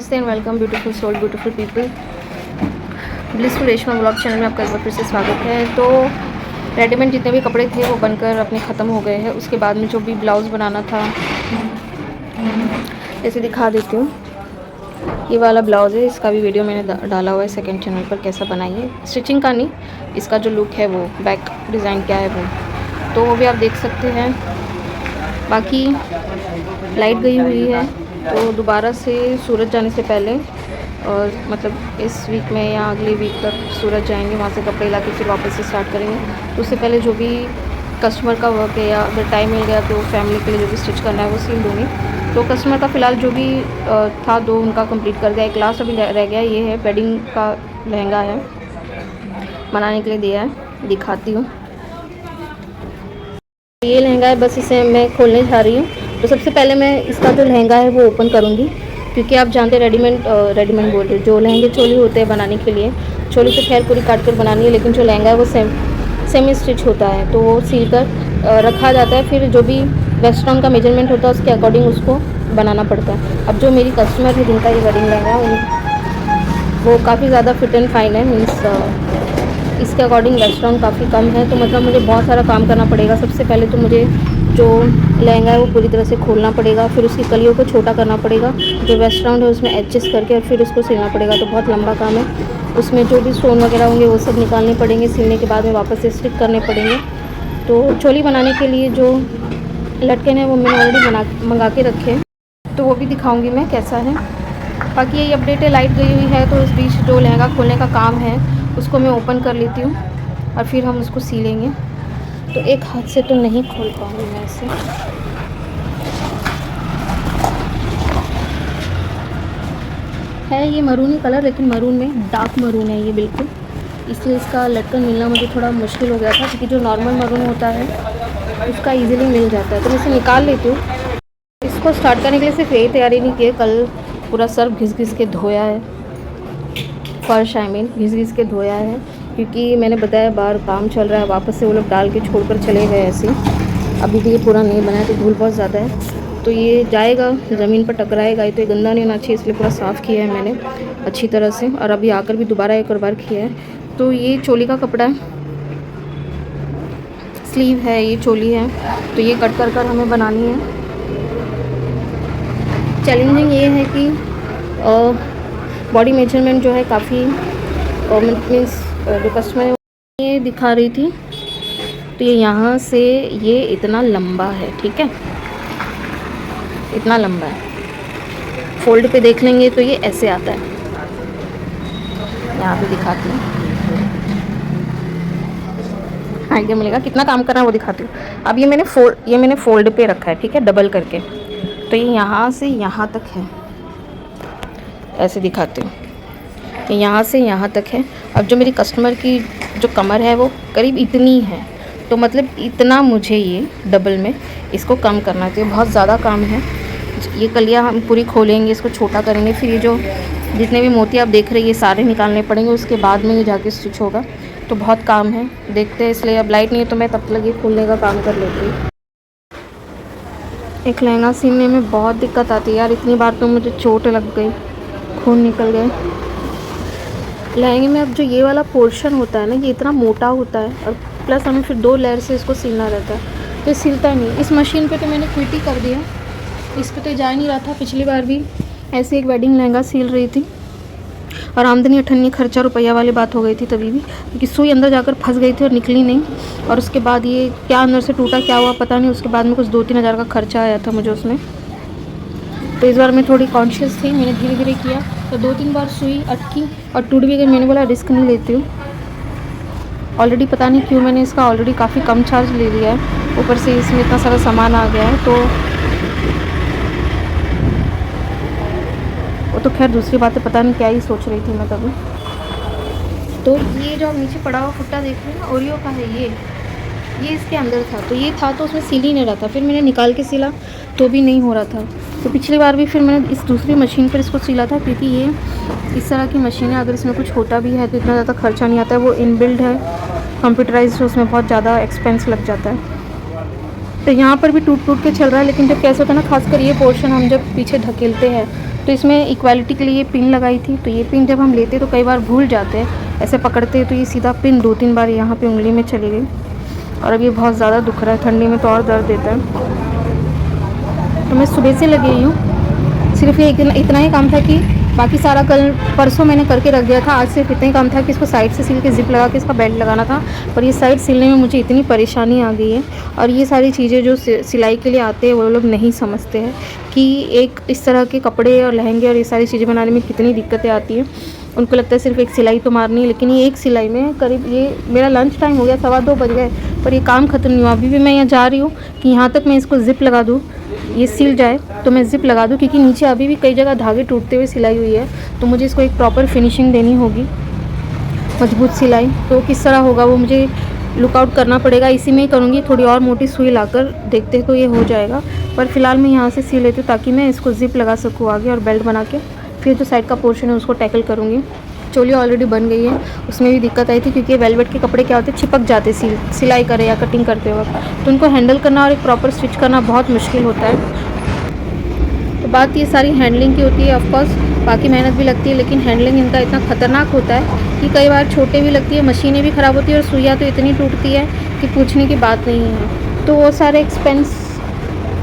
नमस्ते and welcome beautiful soul beautiful people. Blissful Reshma blog channel में आपका एक बार फिर से स्वागत है। तो रेडीमेड जितने भी कपड़े थे वो बनकर अपने ख़त्म हो गए हैं। उसके बाद में जो भी ब्लाउज़ बनाना था ऐसे दिखा देती हूँ। ये वाला ब्लाउज़ है, इसका भी वीडियो मैंने डाला हुआ है सेकंड चैनल पर, कैसा बनाइए। स्टिचिंग का नहीं, इसका जो लुक है वो बैक डिज़ाइन क्या है वो तो वो भी आप देख सकते हैं। बाकी लाइट गई हुई है तो दोबारा से सूरज जाने से पहले और मतलब इस वीक में या अगले वीक तक सूरज जाएंगे, वहाँ से कपड़े ला के फिर वापस से स्टार्ट करेंगे। तो उससे पहले जो भी कस्टमर का वर्क है या अगर टाइम मिल गया तो फैमिली के लिए जो भी स्टिच करना है वो सील दूँगी। तो कस्टमर का फ़िलहाल जो भी था दो उनका कंप्लीट कर दिया। एक लास्ट अभी रह गया, ये है वेडिंग का लहंगा है, बनाने के लिए दिया है, दिखाती हूँ। ये लहंगा है, बस इसे मैं खोलने जा रही हूँ। तो सबसे पहले मैं इसका जो लहंगा है वो ओपन करूँगी, क्योंकि आप जानते हैं रेडीमेड बोल रहे जो लहंगे चोली होते हैं बनाने के लिए, चोली तो खैर पूरी काट कर बनानी है, लेकिन जो लहंगा है वो सेमी स्टिच होता है तो वो सील कर रखा जाता है। फिर जो भी वेस्टर्न का मेजरमेंट होता है उसके अकॉर्डिंग उसको बनाना पड़ता है। अब जो मेरी कस्टमर है जिनका ये वेडिंग लहंगा है वो काफ़ी ज़्यादा फिट एंड फाइन है, मीन्स इसके अकॉर्डिंग वेस्टर्न काफ़ी कम है, तो मतलब मुझे बहुत सारा काम करना पड़ेगा। सबसे पहले तो मुझे जो लहंगा है वो पूरी तरह से खोलना पड़ेगा, फिर उसकी कलियों को छोटा करना पड़ेगा, जो वेस्टर्न है उसमें एडजस्ट करके और फिर उसको सिलना पड़ेगा। तो बहुत लंबा काम है, उसमें जो भी स्टोन वगैरह होंगे वो सब निकालने पड़ेंगे, सिलने के बाद में वापस से स्टिच करने पड़ेंगे। तो चोली बनाने के लिए जो लटकन है वो मैंने ऑलरेडी मंगा के रखे हैं, तो वो भी दिखाऊँगी मैं कैसा है। बाकी यही अपडेट है, लाइट गई हुई है तो इस बीच जो लहंगा खोलने का काम है उसको मैं ओपन कर लेती हूँ और फिर हम उसको सीलेंगे। तो एक हाथ से तो नहीं खोल पाऊँगी मैं इसे। है ये मरून ही कलर, लेकिन मरून में डार्क मरून है ये बिल्कुल, इसलिए इसका लटकन मिलना मुझे थोड़ा मुश्किल हो गया था, क्योंकि जो नॉर्मल मरून होता है उसका ईजिली मिल जाता है। तो मैं इसे निकाल लेती हूँ। इसको स्टार्ट करने के लिए सिर्फ यही तैयारी नहीं की है, कल पूरा सर घिस के धोया है, फर्श घिस के धोया है, क्योंकि मैंने बताया बाहर काम चल रहा है, वापस से वो लोग डाल के छोड़कर चले गए ऐसे। अभी भी ये पूरा नहीं बना है तो धूल बहुत ज़्यादा है, तो ये जाएगा ज़मीन पर टकराएगा, ये तो गंदा नहीं होना चाहिए, इसलिए पूरा साफ़ किया है मैंने अच्छी तरह से। और अभी आकर भी दोबारा एक और बार किया है। तो ये चोली का कपड़ा है, स्लीव है, ये चोली है, तो ये कट कर हमें बनानी है। चैलेंजिंग ये है कि बॉडी मेजरमेंट जो है काफ़ी मीन्स जो कस्टमर ये दिखा रही थी, तो ये यहाँ से ये इतना लंबा है, ठीक है, इतना लंबा है। फोल्ड पे देख लेंगे तो ये ऐसे आता है, यहाँ पे दिखाती हूँ, आइडिया मिलेगा कितना काम करना है वो दिखाती हूँ। अब ये मैंने फोल्ड पे रखा है, ठीक है, डबल करके, तो ये यहाँ से यहाँ तक है, ऐसे दिखाती हूँ, यहाँ से यहाँ तक है। अब जो मेरी कस्टमर की जो कमर है वो करीब इतनी है, तो मतलब इतना मुझे ये डबल में इसको कम करना चाहिए। बहुत ज़्यादा काम है। ये कलियाँ हम पूरी खोलेंगे, इसको छोटा करेंगे, फिर ये जो जितने भी मोती आप देख रहे हैं ये सारे निकालने पड़ेंगे, उसके बाद में ये जाके स्टिच होगा। तो बहुत काम है, देखते हैं। इसलिए अब लाइट नहीं है तो मैं तब तक ये खोलने का काम कर लेती हूँ। एक लहंगा सीने में बहुत दिक्कत आती है यार, इतनी बार तो मुझे चोट लग गई, खून निकल गए लहंगे में। अब जो ये वाला पोर्शन होता है ना, ये इतना मोटा होता है, और प्लस हमें फिर 2 लेयर से इसको सिलना रहता है, तो ये सिलता नहीं। इस मशीन पे तो मैंने क्विट ही कर दिया, इस पे तो जा नहीं रहा था। पिछली बार भी ऐसे एक वेडिंग लहंगा सिल रही थी और आमदनी अठन्नी खर्चा रुपया वाली बात हो गई थी तभी भी, क्योंकि सुई अंदर जाकर फंस गई थी और निकली नहीं, और उसके बाद ये क्या अंदर से टूटा क्या हुआ पता नहीं। उसके बाद में कुछ 2-3 हज़ार का खर्चा आया था मुझे उसमें। तो इस बार मैं थोड़ी कॉन्शियस थी, मैंने धीरे धीरे किया, तो 2-3 बार सुई अटकी और टूट भी गई। मैंने बोला रिस्क नहीं लेती हूँ। ऑलरेडी पता नहीं क्यों मैंने इसका ऑलरेडी काफ़ी कम चार्ज ले लिया है, ऊपर से इसमें इतना सारा सामान आ गया है। तो वो तो खैर दूसरी बात है, पता नहीं क्या ही सोच रही थी मैं तभी। तो ये जो नीचे पड़ा हुआ फुट्टा देख रहे हैं ना, ओरियो का है ये इसके अंदर था, तो ये था तो उसमें सिल ही नहीं रहा था। फिर मैंने निकाल के सिला तो भी नहीं हो रहा था। तो पिछली बार भी फिर मैंने इस दूसरी मशीन पर इसको सिला था, क्योंकि ये इस तरह की मशीन है, अगर इसमें कुछ होता भी है तो इतना ज़्यादा खर्चा नहीं आता है। वो इनबिल्ड है, कंप्यूटराइज्ड है, उसमें बहुत ज़्यादा एक्सपेंस लग जाता है। तो यहाँ पर भी टूट के चल रहा है, लेकिन जब कैसे होता है ना, खासकर ये पोर्शन हम जब पीछे धकेलते हैं तो इसमें इक्वालिटी के लिए पिन लगाई थी। तो ये पिन जब हम लेते तो कई बार भूल जाते हैं, ऐसे पकड़ते तो ये सीधा पिन 2-3 बार यहाँ पे उंगली में चली गई और अब ये बहुत ज़्यादा दुख रहा है। ठंडी में तो और दर्द देता है। तो मैं सुबह से लगी हुई हूँ। सिर्फ ये इतना ही काम था कि बाकी सारा कल परसों मैंने करके रख दिया था। आज सिर्फ इतना ही काम था कि इसको साइड से सिल के ज़िप लगा के इसका बेल्ट लगाना था। पर ये साइड सिलने में मुझे इतनी परेशानी आ गई है। और ये सारी चीज़ें जो सिलाई के लिए आते हैं वो लोग नहीं समझते हैं कि एक इस तरह के कपड़े और लहंगे और ये सारी चीज़ें बनाने में कितनी दिक्कतें आती हैं। उनको लगता है सिर्फ एक सिलाई तो मारनी है, लेकिन ये एक सिलाई में करीब, ये मेरा लंच टाइम हो गया, 2:15 बज गए, पर ये काम ख़त्म नहीं हुआ। अभी भी मैं यहाँ जा रही हूँ कि यहाँ तक मैं इसको ज़िप लगा दूँ, ये सिल जाए तो मैं ज़िप लगा दूँ, क्योंकि नीचे अभी भी कई जगह धागे टूटते हुए सिलाई हुई है। तो मुझे इसको एक प्रॉपर फिनिशिंग देनी होगी, मजबूत सिलाई। तो किस तरह होगा वो मुझे लुकआउट करना पड़ेगा। इसी में ही करूँगी, थोड़ी और मोटी सुई लाकर देखते हैं तो ये हो जाएगा। पर फिलहाल मैं यहाँ से सिल लेती हूँ ताकि मैं इसको ज़िप लगा सकूँ आगे, और बेल्ट बना के फिर जो साइड का पोर्शन है उसको टैकल करूँगी। चोली ऑलरेडी बन गई है, उसमें भी दिक्कत आई थी क्योंकि वेलवेट के कपड़े क्या होते हैं, चिपक जाते सिलाई करे या कटिंग करते वक्त। तो उनको हैंडल करना और एक प्रॉपर स्टिच करना बहुत मुश्किल होता है। तो बात ये सारी हैंडलिंग की होती है। ऑफकोर्स बाकी मेहनत भी लगती है, लेकिन हैंडलिंग इनका इतना ख़तरनाक होता है कि कई बार छोटे भी लगती है, मशीनें भी ख़राब होती है और सुइयाँ तो इतनी टूटती है कि पूछने की बात नहीं है। तो वो सारे एक्सपेंस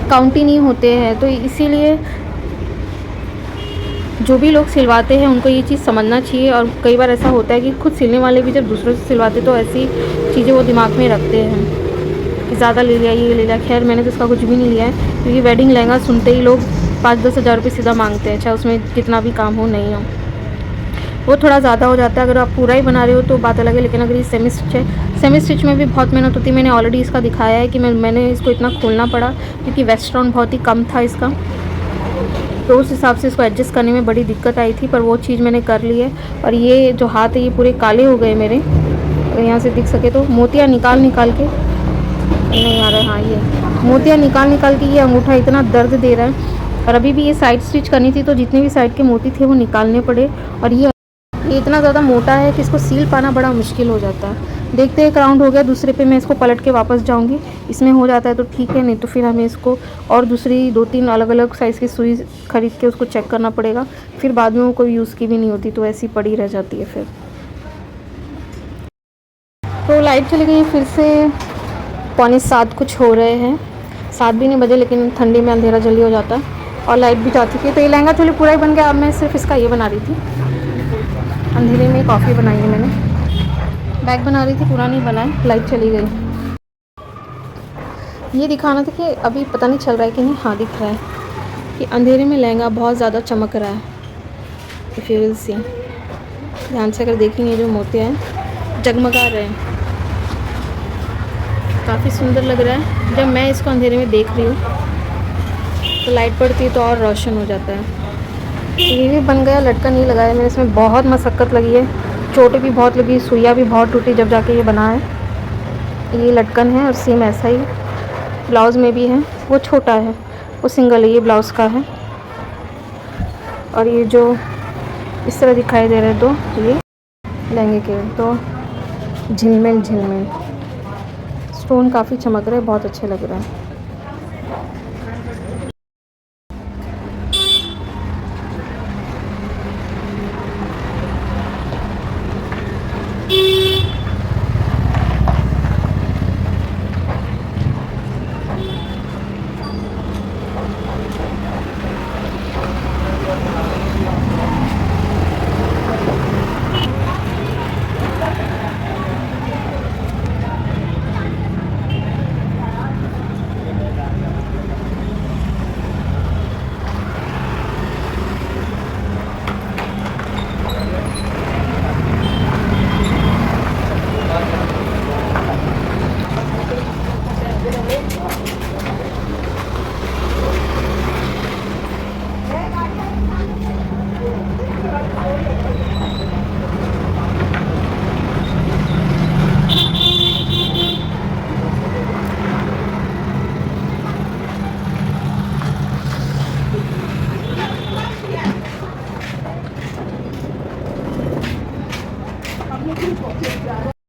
काउंट ही नहीं होते हैं। तो इसीलिए जो भी लोग सिलवाते हैं उनको ये चीज़ समझना चाहिए। और कई बार ऐसा होता है कि खुद सिलने वाले भी जब दूसरों से सिलवाते तो ऐसी चीज़ें वो दिमाग में रखते हैं कि ज़्यादा ले लिया, ये ले लिया। खैर मैंने तो इसका कुछ भी नहीं लिया है, क्योंकि वेडिंग लहंगा सुनते ही लोग 5-10 हज़ार रुपये सीधा मांगते हैं, चाहे उसमें कितना भी काम हो नहीं हो। वो थोड़ा ज़्यादा हो जाता है। अगर आप पूरा ही बना रहे हो तो बात अलग है, लेकिन अगर ये सेमी स्टिच है, सेमी स्टिच में भी बहुत मेहनत होती है। मैंने ऑलरेडी इसका दिखाया है कि मैंने इसको इतना खोलना पड़ा क्योंकि वेस्ट राउंड बहुत ही कम था इसका, तो उस हिसाब से इसको एडजस्ट करने में बड़ी दिक्कत आई थी। पर वो चीज़ मैंने कर ली है। और ये जो हाथ है ये पूरे काले हो गए मेरे, तो यहाँ से दिख सके तो मोतियाँ निकाल के, नहीं आ रहा है, हाँ ये मोतियाँ निकाल के ये अंगूठा इतना दर्द दे रहा है। और अभी भी ये साइड स्टिच करनी थी तो जितने भी साइड के मोती थे वो निकालने पड़े। और ये इतना ज़्यादा मोटा है कि इसको सील पाना बड़ा मुश्किल हो जाता है। देखते हैं, एक राउंड हो गया, दूसरे पे मैं इसको पलट के वापस जाऊंगी। इसमें हो जाता है तो ठीक है, नहीं तो फिर हमें इसको और दूसरी 2-3 अलग अलग साइज़ की सुई खरीद के उसको चेक करना पड़ेगा। फिर बाद में वो कोई यूज़ की भी नहीं होती, तो ऐसी पड़ी रह जाती है फिर। तो लाइट चली गई फिर से, 6:45 कुछ हो रहे हैं, 7 भी नहीं बजे, लेकिन ठंडी में अंधेरा जल्दी हो जाता है और लाइट भी जा चुकी है। तो ये लहंगा चोली पूरा ही बन गया। अब मैं सिर्फ इसका ये बना रही थी, अंधेरे में कॉफ़ी बनाई है मैंने, बैग बना रही थी, पूरा नहीं बना है, लाइट चली गई। ये दिखाना था कि अभी पता नहीं चल रहा है कि नहीं, हाँ दिख रहा है कि अंधेरे में लहंगा बहुत ज़्यादा चमक रहा है। इफ़ यू विल सी, ध्यान से अगर देखेंगे जो मोतियाँ हैं जगमगा रहे हैं, काफ़ी सुंदर लग रहा है। जब मैं इसको अंधेरे में देख रही हूँ तो लाइट पड़ती है तो और रोशन हो जाता है। ये भी बन गया, लटकन नहीं लगाया मैंने, इसमें बहुत मशक्क़त लगी है, चोटें भी बहुत लगी, सुइयाँ भी बहुत टूटी जब जाके ये बना है। ये लटकन है और सेम ऐसा ही ब्लाउज़ में भी है, वो छोटा है, वो सिंगल है, ये ब्लाउज़ का है। और ये जो इस तरह दिखाई दे रहे हैं दो, ये लहंगे के, तो झिलमिल स्टोन काफ़ी चमक रहे हैं, बहुत अच्छे लग रहे हैं।